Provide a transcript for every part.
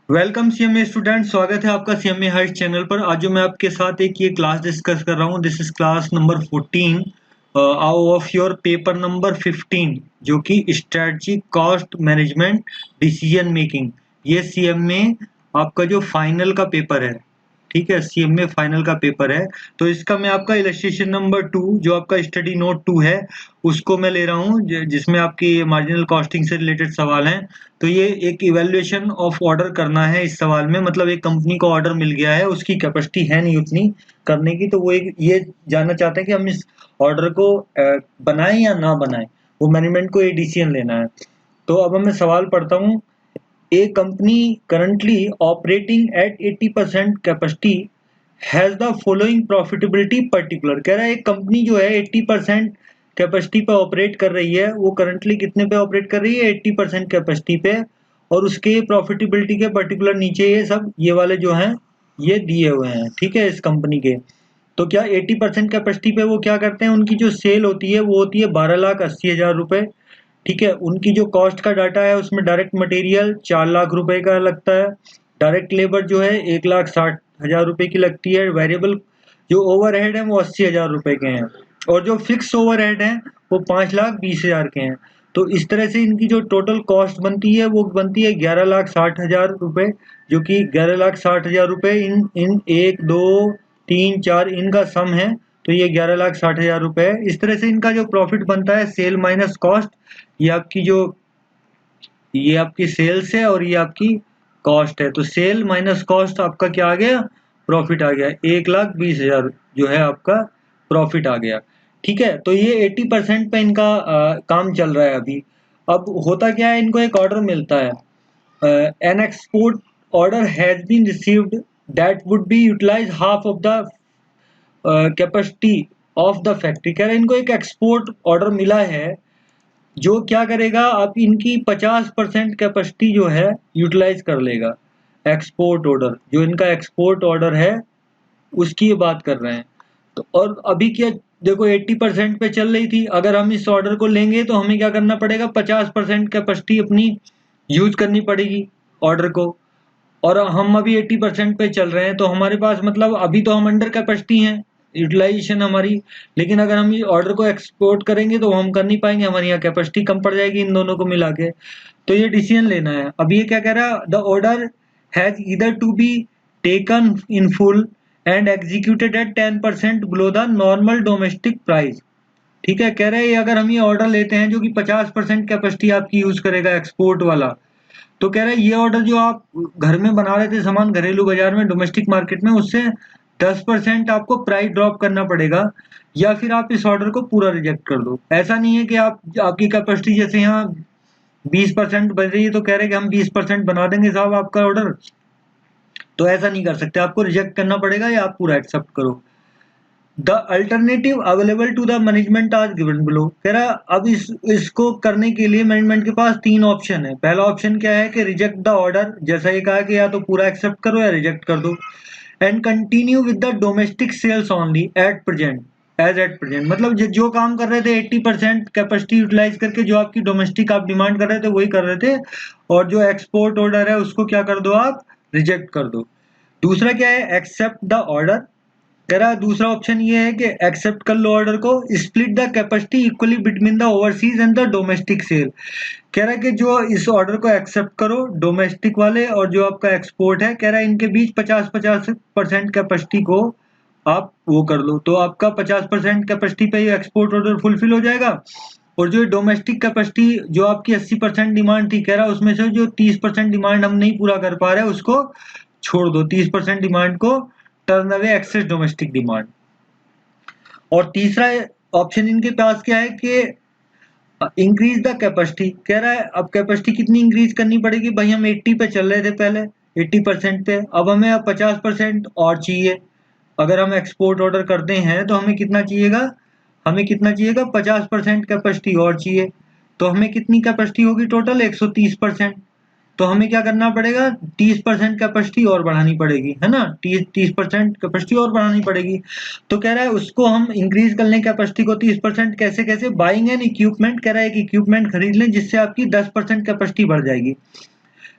Welcome CMA student, स्वागत है आपका सीएमए हाइट चैनल पर। आज जो मैं आपके साथ एक ये क्लास डिस्कस कर रहा हूँ, this is class number 14 of your paper number 15, जो कि strategy cost management decision making. ये सीएमए आपका जो फाइनल का पेपर है, ठीक है, सीएमए फाइनल का पेपर है। तो इसका मैं आपका इलस्ट्रेशन नंबर 2, जो आपका स्टडी नोट 2 है, उसको मैं ले रहा हूँ, जिसमें आपकी मार्जिनल कॉस्टिंग से रिलेटेड सवाल हैं। तो ये एक इवैल्यूएशन ऑफ ऑर्डर करना है इस सवाल में, मतलब एक कंपनी को ऑर्डर मिल गया है, उसकी कैपेसिटी है नहीं उतनी करने की, तो वो एक ये जानना चाहते हैं कि हम इस ऑर्डर को बनाएं या ना बनाएं। वो मैनेजमेंट को ये डिसीजन लेना है। तो अब मैं सवाल पढ़ता हूँ। A company currently operating at 80% capacity has the following profitability particular। कह रहा है एक कंपनी जो है 80% कैपेसिटी पे ऑपरेट कर रही है, वो करंटली कितने पे ऑपरेट कर रही है? 80% कैपेसिटी पे। और उसके प्रॉफिटेबिलिटी के पर्टिकुलर नीचे ये सब ये वाले जो हैं ये दिए हुए हैं, ठीक है, इस कंपनी के। तो क्या 80% कैपेसिटी पे वो क्या करते हैं? उनकी जो सेल होती है वो होती है 12,80,000 रुपए, ठीक है। उनकी जो कॉस्ट का डाटा है उसमें डायरेक्ट मटेरियल 4 लाख रुपए का लगता है, डायरेक्ट लेबर जो है 1,60,000 रुपए की लगती है, वेरिएबल जो ओवरहेड है वो 80,000 रुपए के हैं, और जो फिक्स ओवरहेड है वो 5,20,000 के हैं। तो इस तरह से इनकी जो टोटल कॉस्ट बनती है वो बनती है 11,60,000 रुपए, जो कि 11,60,000 रुपए इन इन 1, 2, 3, 4 इनका सम है। तो ये 11,60,000 रुपए है। इस तरह से इनका जो प्रॉफिट बनता है सेल माइनस कॉस्ट, ये आपकी जो ये आपकी सेल्स है और ये आपकी कॉस्ट है। तो सेल माइनस कॉस्ट आपका क्या आ गया? प्रॉफिट आ गया। 1,20,000 जो है आपका प्रॉफिट आ गया, ठीक है। तो ये 80% पे इनका काम चल रहा है अभी। अब होता क्या है, इनको एक ऑर्डर मिलता है, an export order has been received that would be utilise half of the capacity of the factory. कह रहे हैं इनको एक एक्सपोर्ट ऑर्डर मिला है जो क्या करेगा, आप इनकी 50% कैपेसिटी जो है यूटिलाइज कर लेगा। एक्सपोर्ट ऑर्डर, जो इनका एक्सपोर्ट ऑर्डर है उसकी ये बात कर रहे हैं। तो और अभी क्या, देखो 80% पे चल रही थी, अगर हम इस ऑर्डर को लेंगे तो हमें क्या करना पड़ेगा? 50% कैपेसिटी अपनी यूज करनी पड़ेगी ऑर्डर को। और हम अभी 80% पे चल रहे हैं, तो हमारे पास मतलब अभी तो हम अंडर कैपेसिटी हैं, यूटिलाइजेशन हमारी। लेकिन अगर हम ये ऑर्डर को एक्सपोर्ट करेंगे तो हम कर नहीं पाएंगे, हमारी यहाँ कैपेसिटी कम पड़ जाएगी इन दोनों को मिला के। तो ये डिसीजन लेना है। अब ये क्या कह रहा है? The order has either to be taken in full and executed at 10% below the normal domestic price, ठीक है। कह रहे हैं अगर हम ये ऑर्डर लेते हैं जो कि 50% कैपेसिटी आपकी यूज करेगा एक्सपोर्ट वाला, तो कह रहा है ये ऑर्डर जो आप घर में बना रहे थे सामान घरेलू बाजार में डोमेस्टिक मार्केट में, उससे 10% आपको प्राइस ड्रॉप करना पड़ेगा, या फिर आप इस ऑर्डर को पूरा रिजेक्ट कर दो। ऐसा नहीं है कि आप आपकी कैपेसिटी जैसे यहाँ 20% बन रही है तो कह रहे हैं कि हम 20% बना देंगे साहब आपका ऑर्डर, तो ऐसा नहीं कर सकते, आपको रिजेक्ट करना पड़ेगा या आप पूरा एक्सेप्ट करो। The alternative available to the management are given below. कह रहा अब इसको करने के लिए मैनेजमेंट के पास 3 ऑप्शन है। पहला ऑप्शन क्या है कि रिजेक्ट द ऑर्डर, जैसा ये कहा कि या तो पूरा एक्सेप्ट करो या रिजेक्ट कर दो, and continue with the domestic sales only at present, as at present. मतलब जो काम कर रहे थे 80% कैपेसिटी यूटिलाइज करके, जो आपकी डोमेस्टिक आप डिमांड कर रहे थे वही कर रहे थे, और जो एक्सपोर्ट ऑर्डर है उसको क्या कर दो, आप रिजेक्ट कर दो। दूसरा क्या है? Accept the order. कह रहा है दूसरा ऑप्शन ये है कि एक्सेप्ट कर लो ऑर्डर को, split the capacity equally between the overseas and the domestic sale. कह रहा है कि जो इस ऑर्डर को एक्सेप्ट करो डोमेस्टिक वाले और जो आपका एक्सपोर्ट है, कह रहा है इनके बीच 50-50% कैपेसिटी को आप वो कर लो, तो आपका 50% कैपेसिटी पे ये एक्सपोर्ट ऑर्डर फुलफिल हो जाएगा। और जो डोमेस्टिक कैपेसिटी जो आपकी 80% डिमांड थी, कह रहा है उसमें से जो 30% डिमांड हम नहीं पूरा कर पा रहे उसको छोड़ दो, 30% डिमांड को turn away excess domestic demand. और तीसरा ऑप्शन इनके पास क्या है कि इंक्रीज द कैपेसिटी। कह रहा है अब कैपेसिटी कितनी इंक्रीज करनी पड़ेगी? भाई हम 80 पे चल रहे थे पहले, 80% पे, अब हमें अब 50% और चाहिए। अगर हम एक्सपोर्ट ऑर्डर करते हैं तो हमें कितना चाहिएगा? हमें कितना चाहिएगा? 50% कैपेसिटी और चाहिए। तो हमें कितनी कैपेसिटी होगी टोटल? 130%। तो हमें क्या करना पड़ेगा? 30% कैपेसिटी और बढ़ानी पड़ेगी, है ना, 30% कैपेसिटी और बढ़ानी पड़ेगी। तो कह रहा है उसको हम इंक्रीज कर लें कैपेसिटी को 30%, कैसे कैसे? Buying an equipment. कह रहा है एक इक्विपमेंट खरीद लें जिससे आपकी 10% कैपेसिटी बढ़ जाएगी।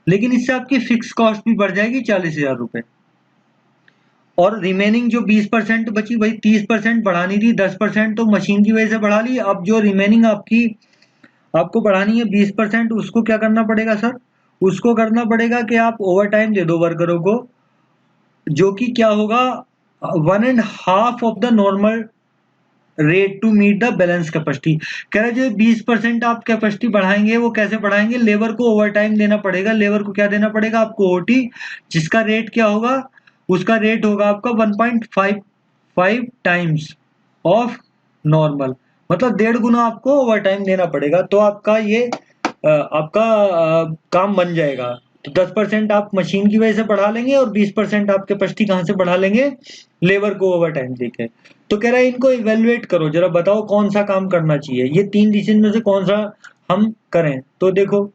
लेकिन इससे आपकी फिक्स कॉस्ट भी बढ़ जाएगी 40,000 रुपए। और रिमेनिंग जो 20% बची, भाई 30% बढ़ानी थी, 10% तो मशीन की वजह से बढ़ा ली। अब जो रिमेनिंग आपको बढ़ानी है 20%, उसको क्या करना पड़ेगा सर? उसको करना पड़ेगा कि आप ओवर टाइम दे दो वर्करों को, जो कि क्या होगा, 1.5 of the normal rate to meet the balance capacity. कह रहे जो 20% आप कैपेसिटी बढ़ाएंगे, वो कैसे बढ़ाएंगे? लेबर को ओवर टाइम देना पड़ेगा। लेबर को क्या देना पड़ेगा आपको? ओटी, जिसका रेट क्या होगा? उसका रेट होगा आपका 1.55 टाइम्स ऑफ नॉर्मल, मतलब 1.5 गुना आपको ओवर टाइम देना पड़ेगा। तो आपका ये आपका काम बन जाएगा। तो 10% आप मशीन की वजह से बढ़ा लेंगे और 20% आप कैपेसिटी कहाँ से बढ़ा लेंगे? लेबर को ओवर टाइम देके। तो कह रहा है इनको इवेल्युएट करो, जरा बताओ कौन सा काम करना चाहिए, ये 3 डिसीजन में से कौन सा हम करें। तो देखो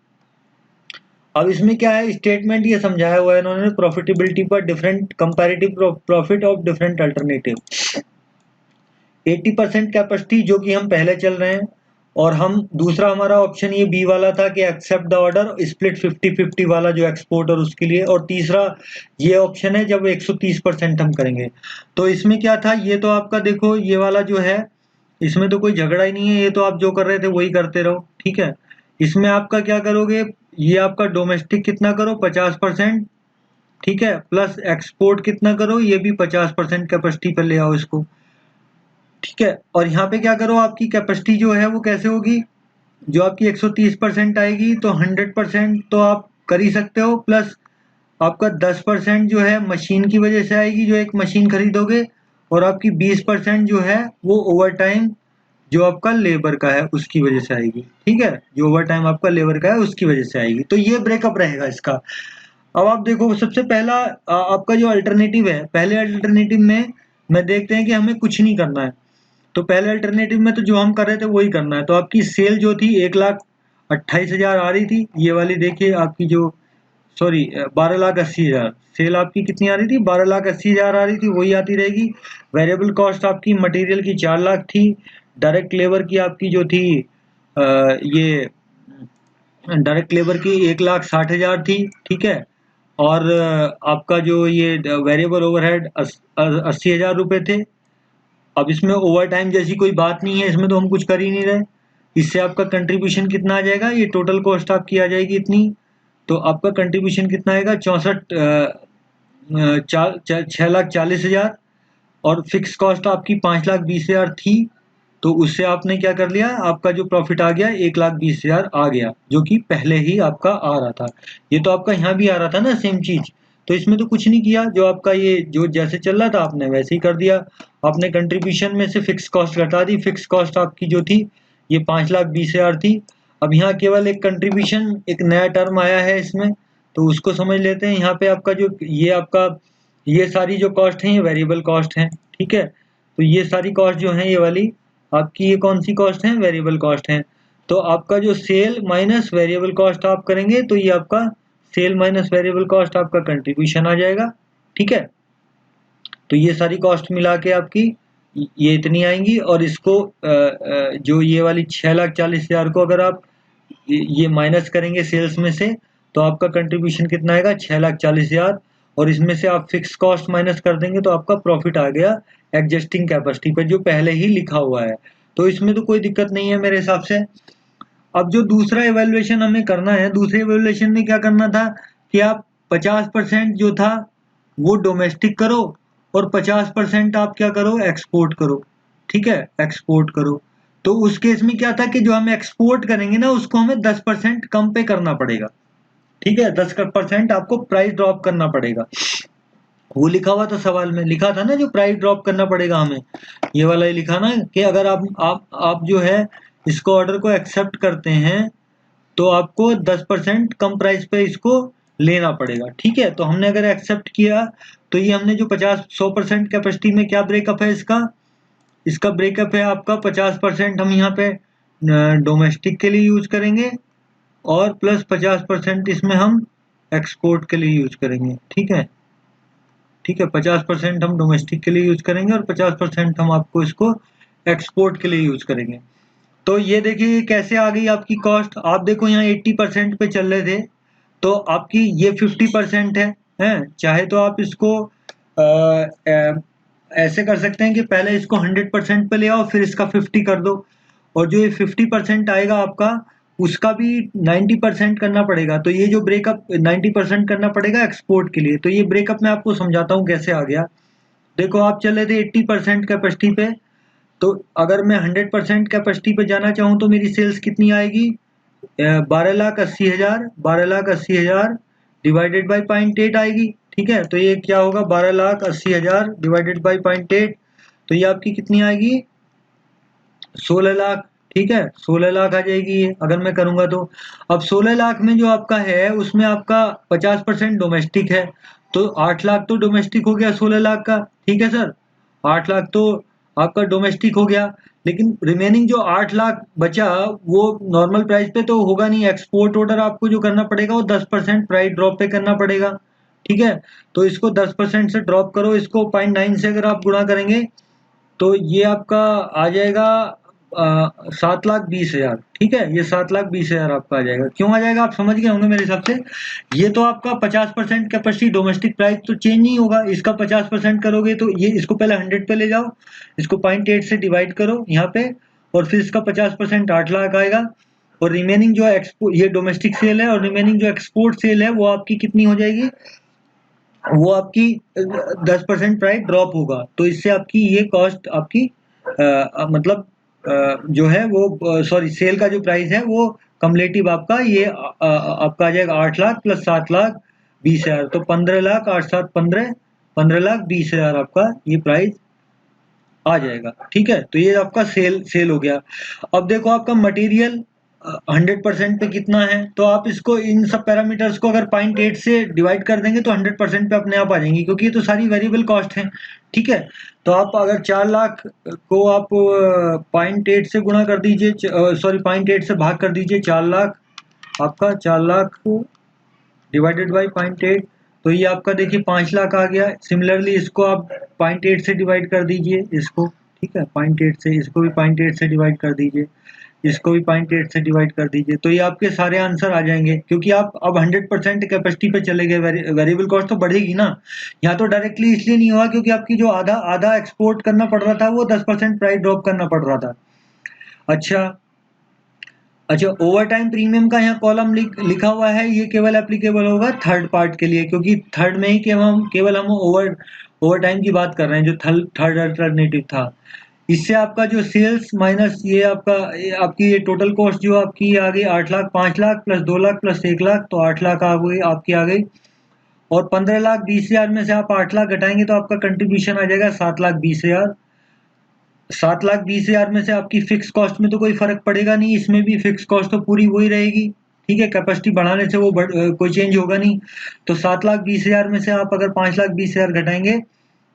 अब इसमें क्या है, स्टेटमेंट ये समझाया हुआ है इन्होंने, प्रॉफिटेबिलिटी पर different comparative profit of different alternative. 80% capacity जो कि हम पहले चल रहे हैं, और हम दूसरा हमारा ऑप्शन ये बी वाला था कि एक्सेप्ट द ऑर्डर स्प्लिट 50-50 वाला जो एक्सपोर्ट और उसके लिए, और तीसरा ये ऑप्शन है जब 130% हम करेंगे। तो इसमें क्या था, ये तो आपका देखो ये वाला जो है, इसमें तो कोई झगड़ा ही नहीं है, ये तो आप जो कर रहे थे वही करते रहो, ठीक है। इसमें आपका क्या करोगे, ये आपका डोमेस्टिक कितना करो 50%, ठीक है, प्लस एक्सपोर्ट कितना करो, ये भी 50% कैपेसिटी पर ले आओ इसको, ठीक है। और यहाँ पे क्या करो, आपकी कैपेसिटी जो है वो कैसे होगी, जो आपकी 130% आएगी, तो 100% तो आप कर ही सकते हो, प्लस आपका 10% जो है मशीन की वजह से आएगी, जो एक मशीन खरीदोगे, और आपकी 20% जो है वो ओवर टाइम जो आपका लेबर का है उसकी वजह से आएगी, ठीक है, जो ओवर टाइम आपका लेबर का है उसकी वजह से आएगी। तो ये ब्रेकअप रहेगा इसका। अब आप देखो सबसे पहला आपका जो अल्टरनेटिव है, पहले अल्टरनेटिव में देखते हैं कि हमें कुछ नहीं करना है। तो पहले अल्टरनेटिव में तो जो हम कर रहे थे वही करना है। तो आपकी सेल जो थी 1,28,000 आ रही थी, ये वाली देखिए आपकी जो, सॉरी 12,80,000, सेल आपकी कितनी आ रही थी? 12,80,000 आ रही थी, वही आती रहेगी। वेरिएबल कॉस्ट आपकी मटेरियल की 4 लाख थी। डायरेक्ट लेबर की आपकी जो थी ये डायरेक्ट लेबर की 1,60,000 थी, ठीक है। और आपका जो ये वेरिएबल ओवरहेड 80,000 रुपये थे। अब इसमें ओवर टाइम जैसी कोई बात नहीं है, इसमें तो हम कुछ कर ही नहीं रहे। इससे आपका कंट्रीब्यूशन कितना आ जाएगा, ये टोटल कॉस्ट आपकी आ जाएगी इतनी। तो आपका कंट्रीब्यूशन कितना आएगा? 6,40,000। और फिक्स कॉस्ट आपकी 5,20,000 थी। तो उससे आपने क्या कर लिया, आपका जो प्रॉफिट आ गया 1,20,000 आ गया, जो कि पहले ही आपका आ रहा था। ये तो आपका यहाँ भी आ रहा था ना सेम चीज। तो इसमें तो कुछ नहीं किया, जो आपका ये जो जैसे चल रहा था आपने वैसे ही कर दिया। आपने कंट्रीब्यूशन में से फिक्स कॉस्ट घटा दी। फिक्स कॉस्ट आपकी जो थी ये 5,20,000 थी। अब यहाँ केवल एक कंट्रीब्यूशन, एक नया टर्म आया है इसमें, तो उसको समझ लेते हैं। यहाँ पे आपका जो ये सारी जो कॉस्ट है ये वेरिएबल कॉस्ट है, ठीक है। तो ये सारी कॉस्ट जो है ये वाली आपकी, ये कौन सी कॉस्ट है? वेरिएबल कॉस्ट है। तो आपका जो सेल माइनस वेरिएबल कॉस्ट आप करेंगे, तो ये आपका सेल माइनस वेरिएबल कॉस्ट आपका कंट्रीब्यूशन आ जाएगा, ठीक है। तो ये सारी कॉस्ट मिला के आपकी ये इतनी आएंगी। और इसको जो ये वाली 6,40,000 को अगर आप ये माइनस करेंगे सेल्स में से, तो आपका कंट्रीब्यूशन कितना आएगा? 6,40,000। और इसमें से आप फिक्स कॉस्ट माइनस कर देंगे तो आपका प्रॉफिट आ गया एग्जिस्टिंग कैपेसिटी पे, जो पहले ही लिखा हुआ है। तो इसमें तो कोई दिक्कत नहीं है मेरे हिसाब से। अब जो दूसरा इवैल्यूएशन हमें करना है, दूसरे इवैल्यूएशन में क्या करना था कि आप 50% जो था वो डोमेस्टिक करो, और 50% आप क्या करो? एक्सपोर्ट करो, ठीक है, एक्सपोर्ट करो। तो उस केस में क्या था कि जो हम एक्सपोर्ट करेंगे ना, उसको हमें 10% कम पे करना पड़ेगा, ठीक है। 10% आपको प्राइस ड्रॉप करना पड़ेगा। वो लिखा हुआ था सवाल में, लिखा था ना जो प्राइस ड्रॉप करना पड़ेगा हमें, ये वाला ही लिखा ना कि अगर आप जो है इसको ऑर्डर को एक्सेप्ट करते हैं, तो आपको 10% कम प्राइस पे इसको लेना पड़ेगा, ठीक है। तो हमने अगर एक्सेप्ट किया, तो ये हमने जो 100% कैपेसिटी में क्या ब्रेकअप है इसका? इसका ब्रेकअप है आपका 50% हम यहाँ पे डोमेस्टिक के लिए यूज करेंगे, और प्लस 50% इसमें हम एक्सपोर्ट के लिए यूज करेंगे, ठीक है, ठीक है। 50% हम डोमेस्टिक के लिए यूज करेंगे और 50% हम आपको इसको एक्सपोर्ट के लिए यूज करेंगे। तो ये देखिए कैसे आ गई आपकी कॉस्ट। आप देखो यहाँ 80% पे चल रहे थे, तो आपकी ये 50% है। चाहे तो आप इसको ऐसे कर सकते हैं कि पहले इसको 100% पे ले आओ, फिर इसका 50 कर दो, और जो ये 50% आएगा आपका, उसका भी 90% करना पड़ेगा। तो ये जो ब्रेकअप 90% करना पड़ेगा एक्सपोर्ट के लिए। तो ये ब्रेकअप मैं आपको समझाता हूँ कैसे आ गया। देखो, आप चले थे 80% कैपेसिटी पे, तो अगर मैं 100% कैपेसिटी पे जाना चाहूँ तो मेरी सेल्स कितनी आएगी? 12,80,000, 12,80,000 डिवाइडेड बाई 0.8 आएगी। ठीक है, तो ये क्या होगा? 12,80,000 डिवाइडेड बाई 0.8, तो ये आपकी कितनी आएगी? 16 लाख। ठीक है, 16 लाख आ जाएगी ये, अगर मैं करूंगा तो। अब 16 लाख में जो आपका है उसमें आपका 50% डोमेस्टिक है, तो 8 लाख तो डोमेस्टिक हो गया 16 लाख का। ठीक है सर, 8 लाख तो आपका डोमेस्टिक हो गया, लेकिन रिमेनिंग जो 8 लाख बचा वो नॉर्मल प्राइस पे तो होगा नहीं। एक्सपोर्ट ऑर्डर आपको जो करना पड़ेगा वो 10% प्राइस ड्रॉप पे करना पड़ेगा। ठीक है, तो इसको 10% से ड्रॉप करो, इसको 0.9 से अगर आप गुणा करेंगे तो ये आपका आ जाएगा 7,20,000। ठीक है, ये 7,20,000 आपका आ जाएगा। क्यों आ जाएगा आप समझ गए होंगे मेरे हिसाब से। ये तो आपका 50% कैपेसिटी, डोमेस्टिक प्राइस तो चेंज नहीं होगा, इसका 50% करोगे तो ये, इसको पहले 100 पे ले जाओ, इसको 0.8 से डिवाइड करो यहाँ पे, और फिर इसका 50% 8 लाख आएगा। और रिमेनिंग जो एक्सपोर्ट, ये डोमेस्टिक सेल है, और रिमेनिंग जो एक्सपोर्ट सेल है वो आपकी कितनी हो जाएगी? वो आपकी 10% प्राइस ड्रॉप होगा, तो इससे आपकी ये कॉस्ट आपकी मतलब जो है वो, सॉरी, सेल का जो प्राइस है वो कम्युलेटिव आपका ये आपका आ जाएगा 8 लाख प्लस 7,20,000, तो 15 लाख 8 7 15, 15,20,000 आपका ये प्राइस आ जाएगा। ठीक है, तो ये आपका सेल हो गया। अब देखो आपका मटेरियल 100% पे कितना है, तो आप इसको, इन सब पैरामीटर्स को अगर 0.8 से डिवाइड कर देंगे तो 100% पे अपने आप आ जाएंगी, क्योंकि ये तो सारी वेरिएबल कॉस्ट है। ठीक है, तो आप अगर 4 लाख को आप 0.8 से गुणा कर दीजिए, सॉरी 0.8 से भाग कर दीजिए 4 लाख, आपका 4 लाख डिवाइडेड बाई 0.8, तो ये आपका देखिए 5 लाख आ गया। सिमिलरली इसको आप 0.8 से डिवाइड कर दीजिए इसको। ठीक है, 0.8 से, इसको भी 0.8 से डिवाइड कर दीजिए, इसको भी 0.8 से डिवाइड कर दीजिए, तो ये आपके सारे आंसर आ जाएंगे। क्योंकि आप अब 100% कैपेसिटी पे चले गए, वेरिएबल कॉस्ट तो बढ़ेगी ना। यहाँ तो डायरेक्टली इसलिए नहीं हुआ क्योंकि आपकी जो आधा आधा एक्सपोर्ट करना पड़ रहा था वो 10% प्राइस ड्रॉप करना पड़ रहा था। अच्छा, अच्छा, ओवर टाइम प्रीमियम का यहाँ कॉलम लिखा हुआ है, ये केवल एप्लीकेबल होगा थर्ड पार्ट के लिए, क्योंकि थर्ड में ही केवल हम ओवर टाइम की बात कर रहे हैं, जो थर्ड अल्टरनेटिव था। इससे आपका जो सेल्स माइनस ये आपका, आपकी ये टोटल कॉस्ट जो आपकी आ गई 8 लाख, 5 लाख प्लस 2 लाख प्लस 1 लाख, तो 8 लाख आ गई आपकी, आ गई। और 15,20,000 में से आप 8 लाख घटाएंगे तो आपका कंट्रीब्यूशन आ जाएगा 7,20,000। 7,20,000 में से आपकी फिक्स कॉस्ट में तो कोई फर्क पड़ेगा नहीं, इसमें भी फिक्स कॉस्ट तो पूरी वही रहेगी। ठीक है, कैपेसिटी बढ़ाने से वो कोई चेंज होगा नहीं। तो 7,20,000 में से आप अगर 5,20,000 घटाएंगे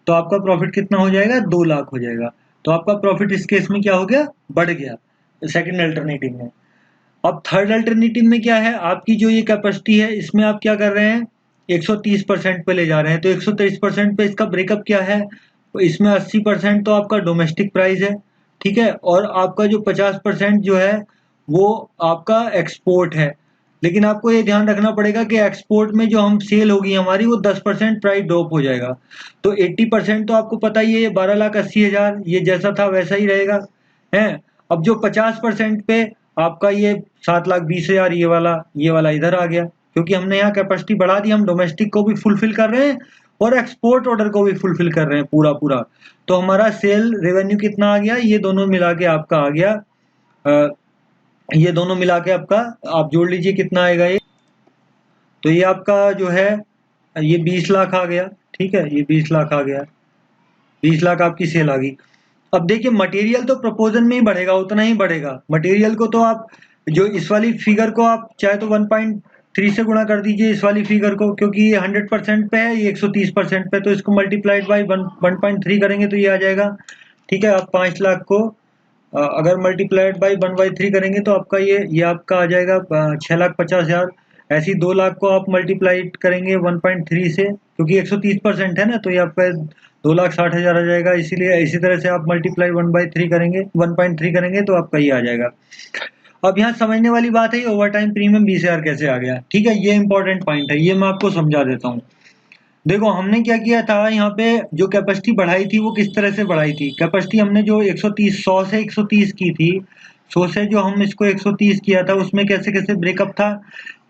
तो आपका प्रॉफिट कितना हो जाएगा? 2 लाख हो जाएगा। तो आपका प्रॉफिट इस केस में क्या हो गया? बढ़ गया, सेकंड अल्टरनेटिव में। अब थर्ड अल्टरनेटिव में क्या है, आपकी जो ये कैपेसिटी है इसमें आप क्या कर रहे हैं? 130% पे ले जा रहे हैं, तो 130% पे इसका ब्रेकअप क्या है? तो इसमें 80% तो आपका डोमेस्टिक प्राइस है। ठीक है, और आपका जो 50% जो है वो आपका एक्सपोर्ट है। लेकिन आपको ये ध्यान रखना पड़ेगा कि एक्सपोर्ट में जो हम सेल होगी हमारी वो 10% प्राइस ड्रॉप हो जाएगा। तो 80% तो आपको पता ही है, ये 12,80,000 ये जैसा था वैसा ही रहेगा है। अब जो 50% पे आपका ये 7,20,000 ये वाला इधर आ गया, क्योंकि हमने यहाँ कैपेसिटी बढ़ा दी, हम डोमेस्टिक को भी फुलफिल कर रहे हैं और एक्सपोर्ट ऑर्डर को भी फुलफिल कर रहे हैं पूरा पूरा। तो हमारा सेल रेवेन्यू कितना आ गया? ये दोनों मिला के आपका आ गया, ये दोनों मिला के आपका, आप जोड़ लीजिए कितना आएगा ये। तो ये आपका जो है ये 20 लाख आ गया। ठीक है, ये 20 लाख आ गया, 20 लाख आपकी सेल आ गई। अब देखिए, मटेरियल तो प्रपोजन में ही बढ़ेगा, उतना ही बढ़ेगा। मटेरियल को तो आप जो इस वाली फिगर को आप चाहे तो 1.3 से गुणा कर दीजिए इस वाली फिगर को, क्योंकि ये 100% पे है, ये 130% पे, तो इसको मल्टीप्लाइड बाई 1.3 करेंगे तो ये आ जाएगा। ठीक है, आप 5 लाख को अगर मल्टीप्लाइड बाई 1/3 करेंगे तो आपका ये आपका आ जाएगा 6,50,000। ऐसे ही 2 लाख को आप मल्टीप्लाइड करेंगे 1.3 से, क्योंकि 130% है ना, तो ये आपका 2,60,000 आ जाएगा। इसीलिए इसी तरह से आप मल्टीप्लाई 1/3 करेंगे, 1.3 करेंगे तो आपका ये आ जाएगा। अब यहाँ समझने वाली बात है ओवर टाइम प्रीमियम 20,000 कैसे आ गया। ठीक है, ये इंपॉर्टेंट पॉइंट है, ये मैं आपको समझा देता हूँ। देखो हमने क्या किया था, यहाँ पे जो कैपेसिटी बढ़ाई थी वो किस तरह से बढ़ाई थी। कैपेसिटी हमने जो 130 100 से 130 की थी, 100 से जो हम इसको 130 किया था, उसमें कैसे कैसे ब्रेकअप था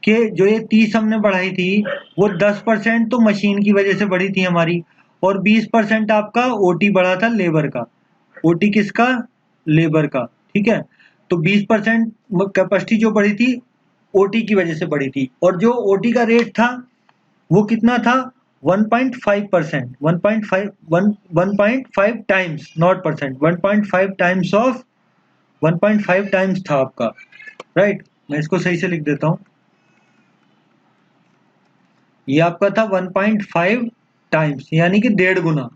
कि जो ये 30 हमने बढ़ाई थी वो 10% तो मशीन की वजह से बढ़ी थी हमारी, और 20% आपका ओटी बढ़ा था लेबर का। ओटी किसका? लेबर का। ठीक है, तो 20% कैपेसिटी जो बढ़ी थी ओटी की वजह से बढ़ी थी, और जो ओटी का रेट था वो कितना था? 1.5%, 1.5 times, not percent, 1.5 times of 1.5 times था आपका। राइट, मैं इसको सही से लिख देता हूं, ये आपका था 1.5 टाइम्स, यानी कि 1.5 गुना।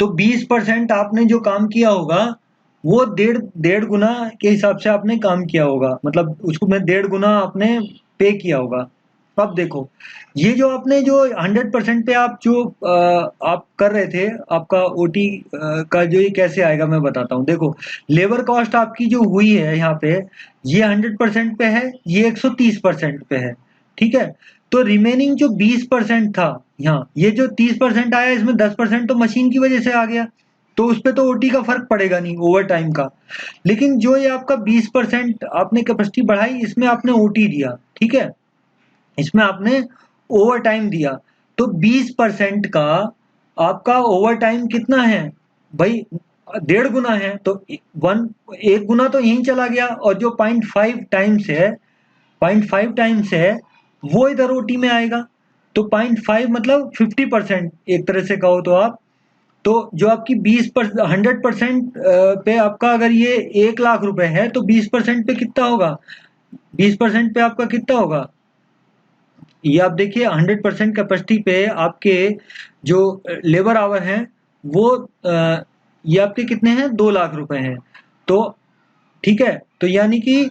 तो 20% आपने जो काम किया होगा वो डेढ़ गुना के हिसाब से आपने काम किया होगा, मतलब उसको मैं 1.5 गुना आपने पे किया होगा। अब देखो, ये जो आपने जो 100% पे आप जो आप कर रहे थे, आपका ओटी का जो ये कैसे आएगा मैं बताता हूँ। देखो, लेबर कॉस्ट आपकी जो हुई है यहाँ पे, ये 100% पे है, ये 130% पे है। ठीक है, तो रिमेनिंग जो 20% था यहाँ, ये जो 30% आया, इसमें 10% तो मशीन की वजह से आ गया, तो उस पे तो ओटी का फर्क पड़ेगा नहीं ओवर टाइम का। लेकिन जो ये आपका 20% आपने कैपेसिटी बढ़ाई, इसमें आपने ओटी दिया। ठीक है, इसमें आपने ओवर टाइम दिया, तो 20% का आपका ओवर टाइम कितना है भाई? 1.5 गुना है, तो 1 गुना तो यहीं चला गया, और जो 0.5 टाइम्स है, 0.5 टाइम्स है, वो इधर ओटी में आएगा। तो 0.5 मतलब 50%, एक तरह से कहो तो आप, तो जो आपकी 100% पे आपका अगर ये 1 लाख रुपए है, तो 20% पे कितना होगा? 20% पे आपका कितना होगा? ये आप देखिए, 100% कैपेसिटी पे आपके जो लेबर आवर हैं वो ये आपके कितने हैं? 2 लाख रुपए हैं। तो ठीक है, तो यानी कि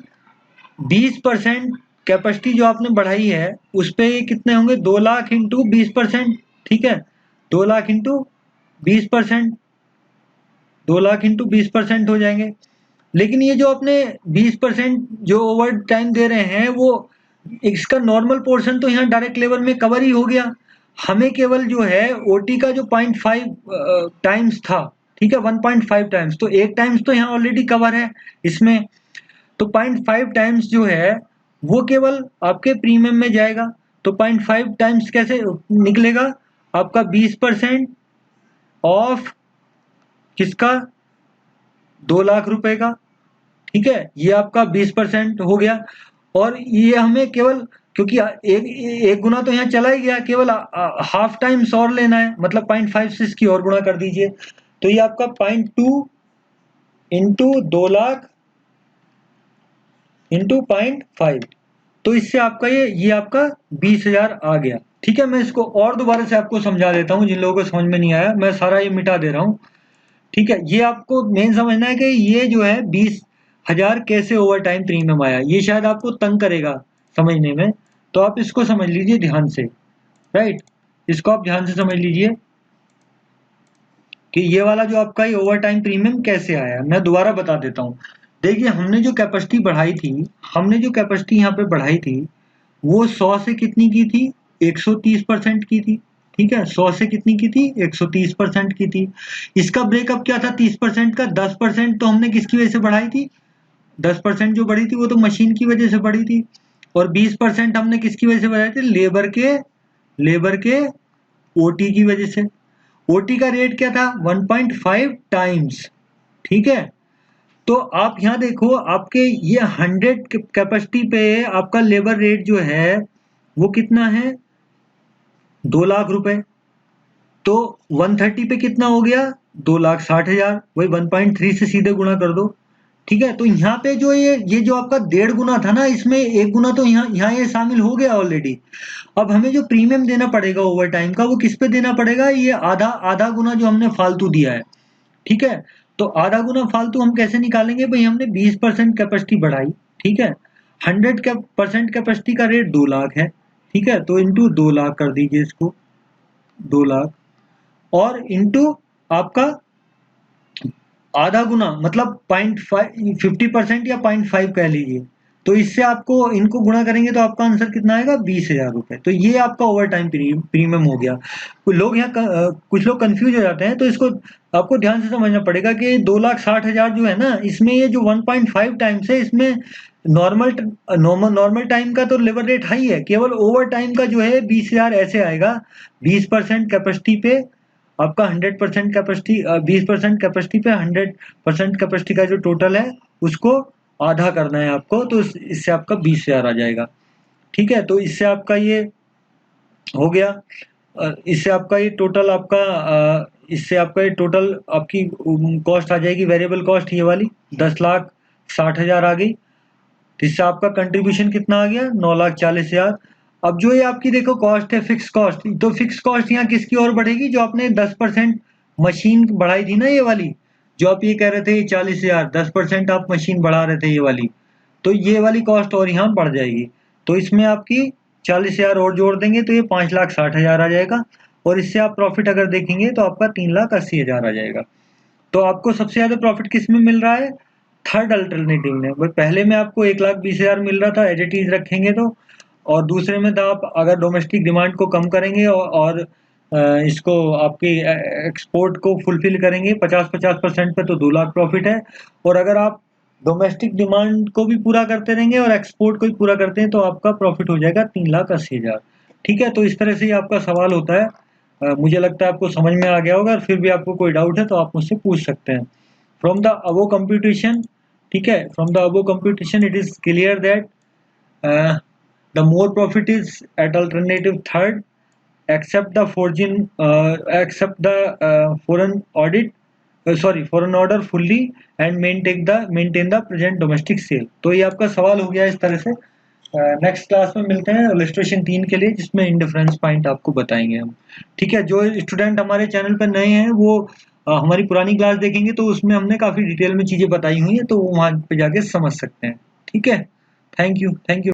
20% कैपेसिटी जो आपने बढ़ाई है उस पे ये कितने होंगे? 2 लाख इंटू 20%। ठीक है, 2 लाख इंटू 20%, 2 लाख इंटू 20% हो जाएंगे। लेकिन ये जो अपने 20% जो ओवर टाइम दे रहे हैं, वो इसका नॉर्मल पोर्शन तो यहाँ डायरेक्ट लेबर में कवर ही हो गया। हमें केवल जो है ओटी का जो 0.5 टाइम्स था, ठीक है, 1.5 टाइम्स, तो 1 टाइम्स तो यहाँ ऑलरेडी कवर है इसमें। तो 0.5 टाइम्स जो है वो केवल आपके प्रीमियम में जाएगा। तो 0.5 टाइम्स कैसे निकलेगा? आपका 20% ऑफ किसका? 2 लाख रुपए का। ठीक है, ये आपका 20% हो गया, और ये हमें केवल, क्योंकि एक गुना तो यहाँ चला ही गया, केवल हाफ टाइम्स और लेना है, मतलब 0.5 से इसकी और गुणा कर दीजिए, तो ये आपका 0.2 इंटू 2 लाख इंटू 0.5, तो इससे आपका ये आपका 20,000 आ गया। ठीक है, मैं इसको और दोबारा से आपको समझा देता हूँ, जिन लोगों को समझ में नहीं आया, मैं सारा ये मिटा दे रहा हूँ। ठीक है, ये आपको मेन समझना है कि ये जो है 20,000 कैसे ओवर टाइम प्रीमियम आया, ये शायद आपको तंग करेगा समझने में, तो आप इसको समझ लीजिए ध्यान से। राइट, इसको आप ध्यान से समझ लीजिए कि ये वाला जो आपका ये ओवर टाइम प्रीमियम कैसे आया। मैं दोबारा बता देता हूँ। देखिए, हमने जो कैपेसिटी बढ़ाई थी, हमने जो कैपेसिटी यहाँ पे बढ़ाई थी, वो 100 से कितनी की थी? 130% की थी। ठीक है, 100 से कितनी की थी? 130% की थी। इसका ब्रेकअप क्या था 30% का? 10% तो हमने किसकी वजह से बढ़ाई थी? 10% जो बढ़ी थी वो तो मशीन की वजह से बढ़ी थी, और 20% हमने किसकी वजह से बढ़ाई थी? लेबर के ओटी की वजह से। ओटी का रेट क्या था? 1.5 टाइम्स। ठीक है, तो आप यहाँ देखो, आपके ये 100 कैपेसिटी पे आपका लेबर रेट जो है वो कितना है? 2 लाख रुपए। तो 130 पे कितना हो गया? 2,60,000, वही 1.3 से सीधे गुणा कर दो। ठीक है, तो यहाँ पे जो ये जो आपका 1.5 गुना था ना, इसमें 1 गुना तो यहाँ यहाँ ये शामिल हो गया ऑलरेडी। अब हमें जो प्रीमियम देना पड़ेगा ओवर टाइम का, वो किस पे देना पड़ेगा? ये आधा आधा गुना जो हमने फालतू दिया है। ठीक है, तो आधा गुना फालतू हम कैसे निकालेंगे भाई? हमने 20% कैपेसिटी बढ़ाई। ठीक है, 100% कैपेसिटी का रेट 2 लाख है। ठीक है, तो इंटू 2 लाख कर दीजिए इसको, 2 लाख, और इंटू आपका आधा गुना, मतलब 0.5, 50% या 0.5 कह लीजिए, तो इससे आपको इनको गुणा करेंगे तो आपका आंसर कितना आएगा, 20,000 रुपए। तो ये आपका ओवर टाइम प्रीमियम हो गया। कुछ लोग कंफ्यूज हो जाते हैं, तो इसको आपको ध्यान से समझना पड़ेगा कि 2,60,000 जो है ना, इसमें ये जो 1.5 टाइम्स है, इसमें नॉर्मल नॉर्मल टाइम का तो लेबर रेट हाई है, केवल ओवर टाइम का जो है 20,000 ऐसे आएगा। 20% कैपेसिटी पे आपका 100% कैपेसिटी, 20% कैपेसिटी पे 100% कैपेसिटी का जो टोटल है उसको आधा करना है आपको, तो इससे आपका 20,000 आ जाएगा। ठीक है, तो इससे आपका ये हो गया। इससे आपका ये टोटल इससे आपका ये टोटल आपकी कॉस्ट आ जाएगी, वेरिएबल कॉस्ट ये वाली 10,60,000 आ गई। तो इससे आपका कंट्रीब्यूशन कितना आ गया, 9,40,000। अब जो ये आपकी देखो कॉस्ट है फिक्स कॉस्ट, तो फिक्स कॉस्ट यहाँ किसकी ओर बढ़ेगी, जो आपने 10% मशीन बढ़ाई थी ना ये वाली, जो आप ये कह रहे थे 40,000, 10% आप मशीन बढ़ा रहे थे ये वाली, तो ये वाली कॉस्ट और यहाँ बढ़ जाएगी। तो इसमें आपकी 40,000 और जोड़ देंगे तो ये 5,60,000 आ जाएगा। और इससे आप प्रॉफिट अगर देखेंगे तो आपका 3,80,000 आ जाएगा। तो आपको सबसे ज्यादा प्रॉफिट किस में मिल रहा है, थर्ड अल्टरनेटिव में। पहले में आपको 1,20,000 मिल रहा था एज इट इज रखेंगे तो, और दूसरे में था आप अगर डोमेस्टिक डिमांड को कम करेंगे और इसको आपकी एक्सपोर्ट को फुलफिल करेंगे 50-50% पे, तो 2 लाख प्रॉफिट है। और अगर आप डोमेस्टिक डिमांड को भी पूरा करते रहेंगे और एक्सपोर्ट को भी पूरा करते हैं तो आपका प्रॉफिट हो जाएगा 3,80,000। ठीक है, तो इस तरह से ही आपका सवाल होता है। मुझे लगता है आपको समझ में आ गया होगा, और फिर भी आपको कोई डाउट है तो आप मुझसे पूछ सकते हैं। फ्रॉम द अबो कंप्यूटेशन, ठीक है, from the above computation it is clear that the more profit is at alternative third, accept the foreign audit, foreign order fully, and maintain the present domestic sale. तो ये आपका सवाल हो गया इस तरह से। नेक्स्ट क्लास में मिलते हैं इलस्ट्रेशन 3 के लिए, जिसमें इंडिफरेंस पॉइंट आपको बताएंगे हम। ठीक है, जो स्टूडेंट हमारे चैनल पर नए हैं वो हमारी पुरानी क्लास देखेंगे तो उसमें हमने काफ़ी डिटेल में चीज़ें बताई हुई हैं, तो वो वहाँ पे जाके समझ सकते हैं। ठीक है, थैंक यू, थैंक यू।